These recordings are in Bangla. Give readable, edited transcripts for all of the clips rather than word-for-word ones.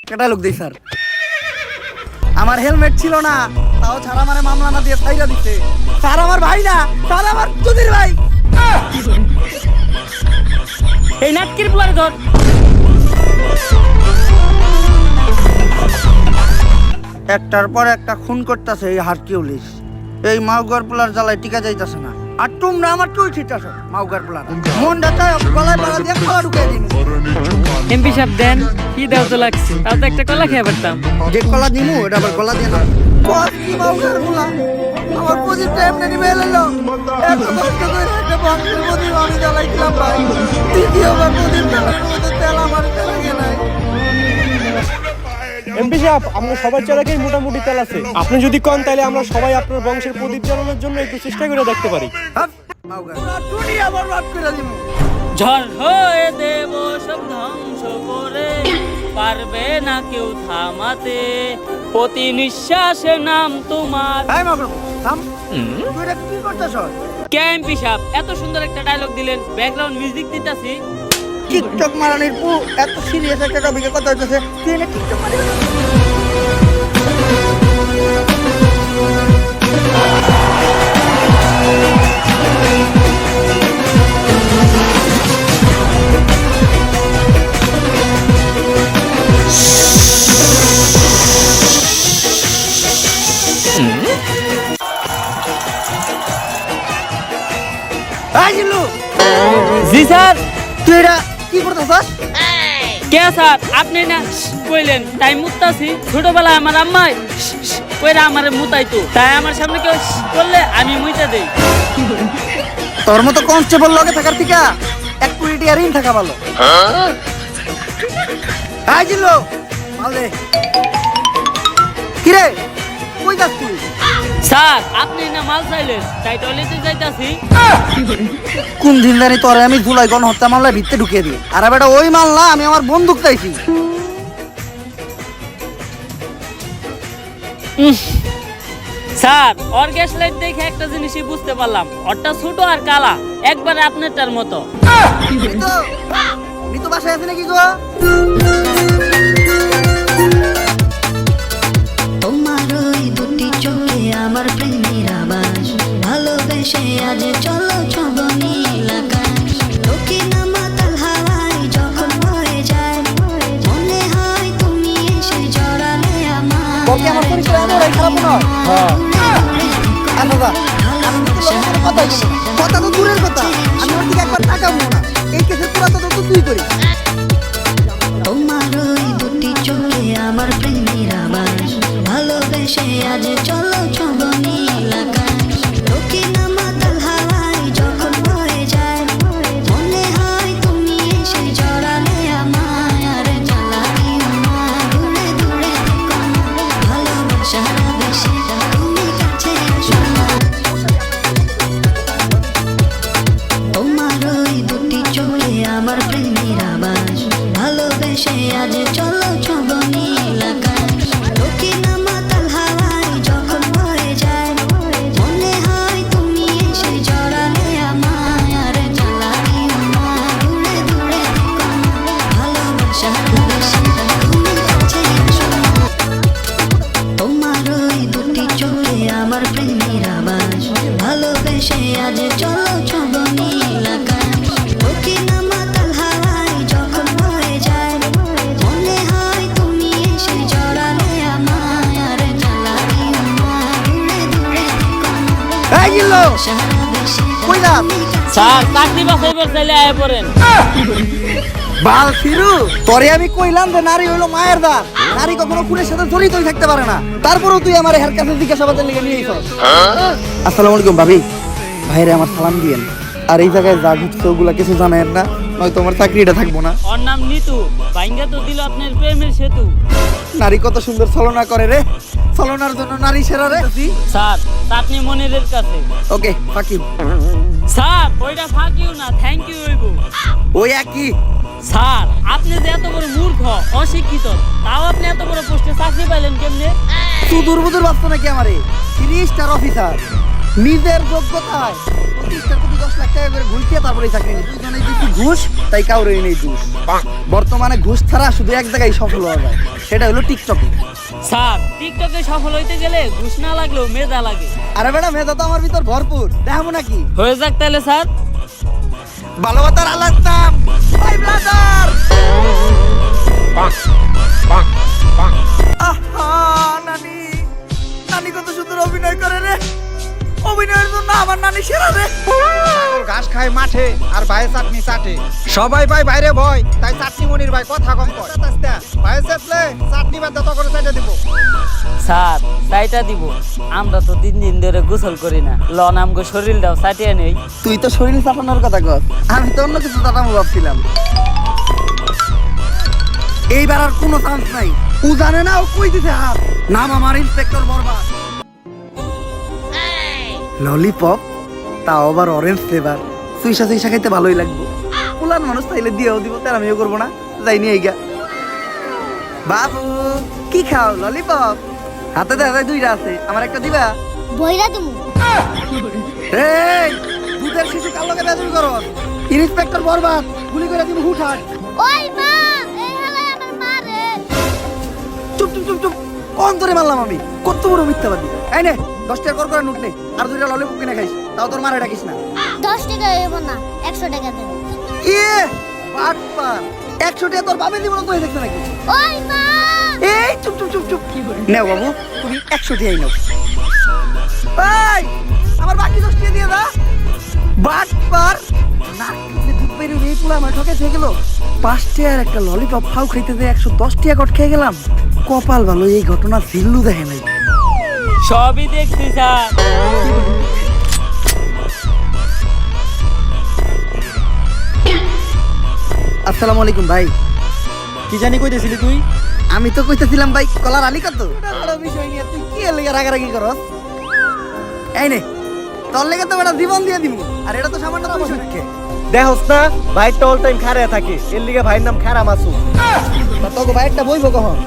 কেটা লোক দেই স্যার, আমার হেলমেট ছিল না, তাও ছাড়া মানে মামলা না দিয়ে ছাইরা দিতে। স্যার আমার ভাই না, স্যার আমার চুদির ভাই। এই নাটকির পোলারে ধর। একটার পর একটা খুন করতেছে এই হারকিউলিস। এই মাউগার পোলার জ্বালায় টিকা যাইতেছে না। আর তোমরা আমার টুই ছিটাছো মাউগার পোলার। মনটা চায় গলায় পাড়া দিয়ে খাওয়া ঢুকিয়ে দিন। এমপি সাহেব দেন, কি দাও তো লাগছে, তাও তো একটা কলা খেয়ে পারতাম। যে কলা দিমু এটা আবার গলা দিয়ে না। কি মাউগার পোলা আমার প্রদীপটা এমনি নিবে এলো। এত কষ্ট করে একটা বংশের প্রদীপ আমি জ্বালাইছিলাম ভাই। দ্বিতীয়বার প্রদীপ জ্বালানোর মতো তেল আমার লাগে নাই। এমপি সাহেব, আমরা সবার চালাকেই মোটামুটি তেল আছে। আপনি যদি কন তাহলে আমরা সবাই আপনার বংশের প্রদীপ জ্বালানোর জন্য একটু চেষ্টা করে দেখতে পারি। ঝড় হয়ে দেব সব ধ্বংস করে, পারবে না কেউ থামাতে, প্রতি নিঃশ্বাসে নাম তোমার। এমপি সাহেব এত সুন্দর একটা ডায়লগ দিলেন, ব্যাকগ্রাউন্ড মিউজিক দিতাছি। টিকটক মারানির পু এত সিরিয়াস একটা টপিকে কথা হইতেছে, তুই এনে টিকটক মারি। জি স্যার। তুই এটা কি করতেছস? কে স্যার আপনি না কইলেন টাইম মুতাছি? ছোটবেলায় আমার আম্মাই কইরা আমারে মুতাইতো, তাই আমার সামনে কেউ করলে আমি মুইতা দেই। তোর মতো কনস্টেবল লগে থাকার থেকে 1 কোটি টাকা ঋণ থাকা ভালো। আই জিল্লো মালে কিরে কই যাস তুই? স্যার আপনি না মাল চাইলেন, তাই টয়লেটে যাইতাছি। কোন দিন জানি তোরে আমি জুলাই গণহত্যা মামলায় ভিতরে ঢুকিয়ে দিই। আর বেটা ওই মাল না, আমি আমার বন্দুক চাইছি। স্যার ওর গ্যাস লাইট দেখে একটা জিনিসই বুঝতে পারলাম, ওরটা ছোট আর কালা, একবারে আপনারটার মতো। নিতু বাসায় আছে নাকি গো? তোমার ওই দুটি চোখে আমার প্রেমের আবাস, ভালোবেসে আজ চলো ছব নীল আকাশ। দক্ষিণা মাতাল হাওয়ায় যখন হয়ে যায়, মনে হয় তুমি এসে জড়ালে আমার। কথা তো দূরের কথা, আমি ওর দিকে একবার তাকাবো না। এই কেসের পুরা তো তুই করিস। তোমার ওই দুটি চোখে আমার প্রেমের আবাস, ভালোবেসে আজ চলো ছব নীল আকাশ। দক্ষিণা মাতাল হাওয়ায় যখন হয়ে যায়, মনে হয় তুমি এসে জড়ালে আমায়। আর জ্বালাই আমার দূরে দূরে থেকো না, ভালোবাসা বেশি তুমি কাছে আসো না। তোমার ওই দুটি চোখে আমার প্রেমের আবাস, ভালোবেসে আজ চলো ছব নীল আকাশ। দক্ষিণা মাতাল হাওয়ায় যখন হয়ে যায়, মনে হয় তুমি এসে জড়ালে আমায়। আর জ্বালাই আমার দূরে দূরে থেকো না, ভালোবাসা বেশি তুমি কাছে আসো না। তোমার ওই দুটি চোখে আমার প্রেমের আবাস, ভালোবেসে আজ চলো ছব নীল আকাশ। দক্ষিণা মাতাল হাওয়ায় যখন হয়ে যায়, মনে হয় তুমি এসে জড়ালে আমায়। আর জ্বালাই আমার দূরে দূরে থেকো না, এই জিল্লো ভালোবাসা বেশি কই যাস? স্যার চাকরি বাছাইবার চাইলে আয় পড়েন। বাল ফিরু, তোরে আমি কইলাম যে নারী হইলো মায়ের দাঁত, নারী কখনো খুনের সাথে জড়িতই থাকতে পারে না। তারপরেও তুই আমার হের কাছে জিজ্ঞাসাবাদের লিগে নিয়ে এসেছ। আসসালামু আলাইকুম ভাবি, ভাইরে আমার সালাম দিয়েন। আর এই জায়গায় যা ঘুরছে ওগুলা কিছু জানেন না, নয়তো আমার চাকরিটা থাকবো না। ওর নাম নিতু, ভাইঙ্গা তো দিল আপনার প্রেমের সেতু। নারী কত সুন্দর ছলনা করে রে, ছলনার জন্য নারী সেরা রে। স্যার আপনি মনিরের কাছে। ওকে ফাকিম। স্যার ওইটা ফাঁকিও না, থ্যাংক ইউ হইব। ওই একই। স্যার আপনি যে এত বড় মূর্খ অশিক্ষিত, তাও আপনি এত বড় পোস্টে চাকরি পাইলেন কেমনে? তুই দুর্বুদুর ভাবছো নাকি আমারে? 3 স্টার অফিসার, নিজের যোগ্যতায় 25 কোটি 10 লাখ টাকা করে ঘুষ দিয়ে তারপরে চাকরি নিই। দুজনেই দিচ্ছি ঘুষ, তাই কাউরেই নেই ঘুষ। বর্তমানে ঘুষ ছাড়া শুধু এক জায়গায় সফল হওয়া যায়, সেটা হলো টিকটকে। স্যার টিকটকে সফল হইতে গেলে ঘুষ না লাগলেও মেধা লাগে। আরে বেটা, মেধা তো আমার ভিতর ভরপুর, দেখাবো নাকি? হয়ে যাক তাহলে স্যার। ভালোবাসার আলাদাম ভাই ব্রাদার। আহা নানি, নানি কত সুন্দর অভিনয় করে রে। অভিনয়ের জন্য আমার নানি সেরা রে। ঘাস খায় মাঠে আর ভাই চাটনি চাটে, সবাই ভাই বাইরে ভয়, তাই চাটনি মনির ভাই কথা কম কর। ভাই চেতলে চাটনি বাদ তত করে চাইতে দিব। স্যার চাইটা দিব, আমরা তো 3 দিন ধরে গোসল করি না, লন আমগো শরীরটাও চাটিয়ে নেই। তুই তো শরীর চাটানোর কথা কর, আমি তো অন্য কিছু চাটাবো ভাবছিলাম। এইবার আর কোনো চান্স নাই। ও জানে না ও কই দিতে হাত। নাম আমার ইন্সপেক্টর বরবাদ। ললিপপ, তাও আবার অরেঞ্জ ফ্লেভার। সুইসা সুইসা খাইতে ভালোই লাগবে। পুলান মানুষ তাইলে দিয়েও দিব, তার আমিও করবো না। যাই নিয়ে গিয়া। বাবু কি খাও? ললিপপ। হাতে দেখা যায় 2টা আছে, আমার একটা দিবা? বইরা দিমু। এই দুধের শিশু কার লগে বেজুরি করো? ইন্সপেক্টর বরবাদ, গুলি করে দিব হুটহাট। ওই মা, এই হালাই আমার মা রে। চুপ চুপ চুপ চুপ, কোন ধরে মারলাম আমি? কত বড় মিথ্যাবাদী। এই নে 10 টাকা কর করে নোট নে, আর 2টা ললিপপ কিনে খাইস, তাও তোর মারে ডাকিস না। 10 টাকা হইব না, 100 টাকা দেব। ইয়ে বাটপার, 100 টাকা তোর বাবা দিব না, তুই দেখছ নাকি? ওই মা, এই চুপ চুপ চুপ চুপ। নেও বাবু, তুমি 100 টাকাই নাও। এই আমার বাকি 10 টাকা দিয়ে দাও। বাটপার না, দুধ বেরিয়ে এই পুলা আমার ঠকে থেকে গেল। 5 টাকার একটা ললিপপ ফাউ খাইতে দিয়ে 110 টাকা কট খেয়ে গেলাম। কপাল ভালো, এই ঘটনা জিল্লু দেখে নাই। সবই দেখছি স্যার। আসসালামু আলাইকুম ভাই। কি জানি কইতেছিলি তুই? আমি তো কইতেছিলাম ভাই কলার আলী কত বড় বিষয় নিয়ে তুই কি এর লাগা রাগারাগি করস? এই নে তোর লেগে তো বেটা জীবন দিয়ে দিমু, আর এটা তো সামান্য পয়সা। দেখোস না ভাই তো অল টাইম খাড়া থাকে, এর লিগে ভাইয়ের নাম খাড়া মাসু। তোকে ভাইটা বইবো কখন?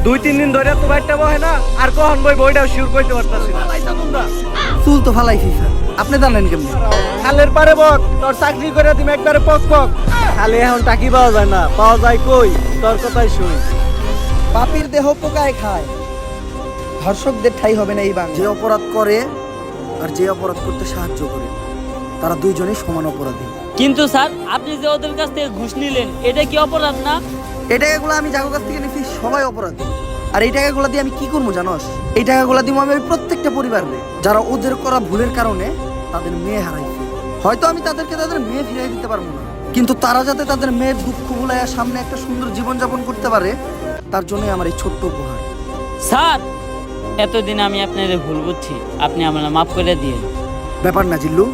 2-3 দিন ধরে তো ভাইটা বহে না, আর কখন বই বইটাও শিওর কইতে পারতাছি না। তোমরা চুল তো ফালাইছি স্যার, আপনি জানেন কেমনে? খালের পারে বক, তোর চাকরি করে দিম একবারে পক পক। খালে এখন টাকি পাওয়া যায় না, পাওয়া যায় কই? তোর কথাই শুই। পাপীর দেহ পোকায় খায়, ধর্ষকদের ঠাই হবে না এই বাংলা। যে অপরাধ করে আর যে অপরাধ করতে সাহায্য করে, তারা দুইজনেই সমান অপরাধী। কিন্তু স্যার আপনি যে ওদের কাছ থেকে ঘুষ নিলেন, এটা কি অপরাধ না? এই টাকাগুলো আমি যার কাছ থেকে নিছি সবাই অপরাধী। আর এই টাকাগুলো দিয়ে আমি কি করবো জানোস? এই টাকাগুলো দিব আমি ওই প্রত্যেকটা পরিবারে যারা ওদের করা ভুলের কারণে তাদের মেয়ে হারাইছে। হয়তো আমি তাদেরকে তাদের মেয়ে ফিরিয়ে দিতে পারবো না, কিন্তু তারা যাতে তাদের মেয়ের দুঃখ ভুলাইয়া সামনে একটা সুন্দর জীবনযাপন করতে পারে, তার জন্যই আমার এই ছোট্ট উপহার। স্যার এতদিন আমি আপনার ভুল বুঝছি, আপনি আমার মাফ করে দিয়ে। ব্যাপার না জিল্লু,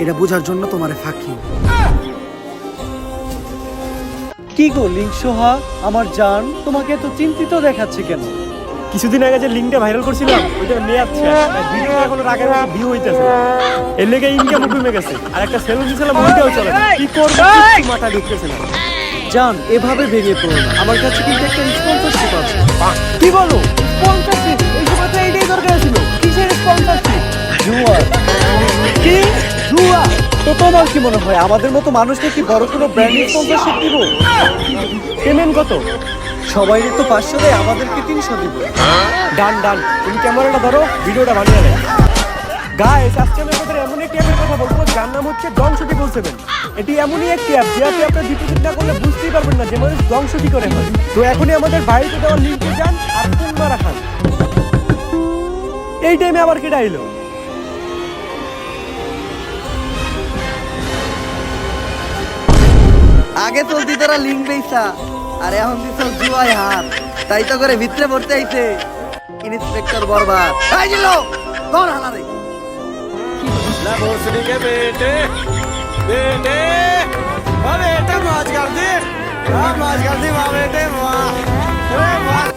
এটা বোঝার জন্য তোমারে ফাঁকি। কি গো লিঙ্ক সোহা, আমার জান তোমাকে এত চিন্তিত দেখাচ্ছে কেন? কিছুদিন আগে যে লিঙ্কটা ভাইরাল করছিলাম, ওইটা মেয়ে আছে, ভিডিও এখনো আগের মতো ভিউ হইতেছে, এর লেগে ইনকাম কমে গেছে। আর একটা সেলুন দিছিলাম, ওইটাও চলে না। কি করব, কিছু মাথা ঢুকতেছে না। জান এভাবে ভেঙে পড়ো না, আমার কাছে কিন্তু একটা স্পন্সরশিপ আছে। কি বলো স্পন্সরশিপ? এই সময় তো এইটাই দরকার ছিল। কিসের স্পন্সরশিপ? জুয়া। কি জুয়া? তো তোমার কি মনে হয় আমাদের মতো মানুষকে কি বড় কোনো ব্র্যান্ড স্পন্সরশিপ দিব? পেমেন্ট কত? সবাই তো 500 দেয়, আমাদেরকে 300 দিব। ডান ডান, তুমি ক্যামেরাটা ধরো, ভিডিওটা বানিয়ে নেয়। গাইস আজকে আমি আপনাদের এমন একটি অ্যাপের কথা বলবো, যার নাম হচ্ছে ধ্বংসটি বলছেন। এটি এমনই একটি অ্যাপ যে আপনি আপনার ডিপোজিট না করলে বুঝতেই পারবেন না যে মানুষ ধ্বংসটি করে হয়। তো এখনই আমাদের ভাইকে দেওয়ার লিঙ্কে যান আর পুনমা রাখান। এই টাইমে আবার কেডা আইলো? আগে চলতি তোরা লিঙ্ক বেইসা, আর এখন দিছ জুয়ায় হাত, তাই তো করে ভিতরে পড়তে আইছে ইন্সপেক্টর বরবাদ। এই জিল্লু ধর হালারে। না ভোসড়ি के बेटे बेटे ओ बेटे मौज कर दे, मौज कर दे मां बेटे वाह।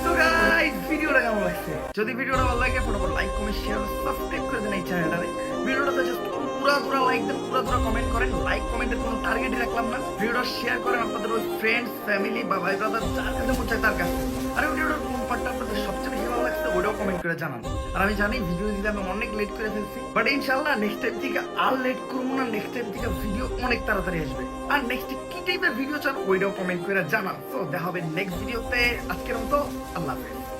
তো গাইস ভিডিওটা কেমন লাগছে? যদি ভিডিওটা ভালো লাগে ফটাফট লাইক কমেন্ট শেয়ার সাবস্ক্রাইব করে দেন এই চ্যানেলটারে। ভিডিওটাতে জাস্ট পুরা লাইক দেন, পুরা কমেন্ট করেন। লাইক কমেন্টের কোনো টার্গেটই রাখলাম না। ভিডিওটা শেয়ার করেন আপনাদের ওই ফ্রেন্ডস ফ্যামিলি বা ভাই ব্রাদার যার কাছে মন চায় তার কাছে। আর ভিডিওটার কোন পার্টটা আপনাদের সবচেয়ে বেশি ভালো লাগছে ওটাও কমেন্ট কমেন্ট করে জানান। আর আমি জানি ভিডিও দিতে আমি অনেক লেট করে ফেলছি, বাট ইনশাআল্লাহ নেক্সট টাইম থেকে আর লেট করবো না। নেক্সট টাইম থেকে ভিডিও অনেক তাড়াতাড়ি আসবে। আর নেক্সট কি টাইপের ভিডিও চান ওইটাও কমেন্ট করে জানান। তো দেখা হবে নেক্সট ভিডিওতে। আজকের মতো আল্লাহ হাফেজ।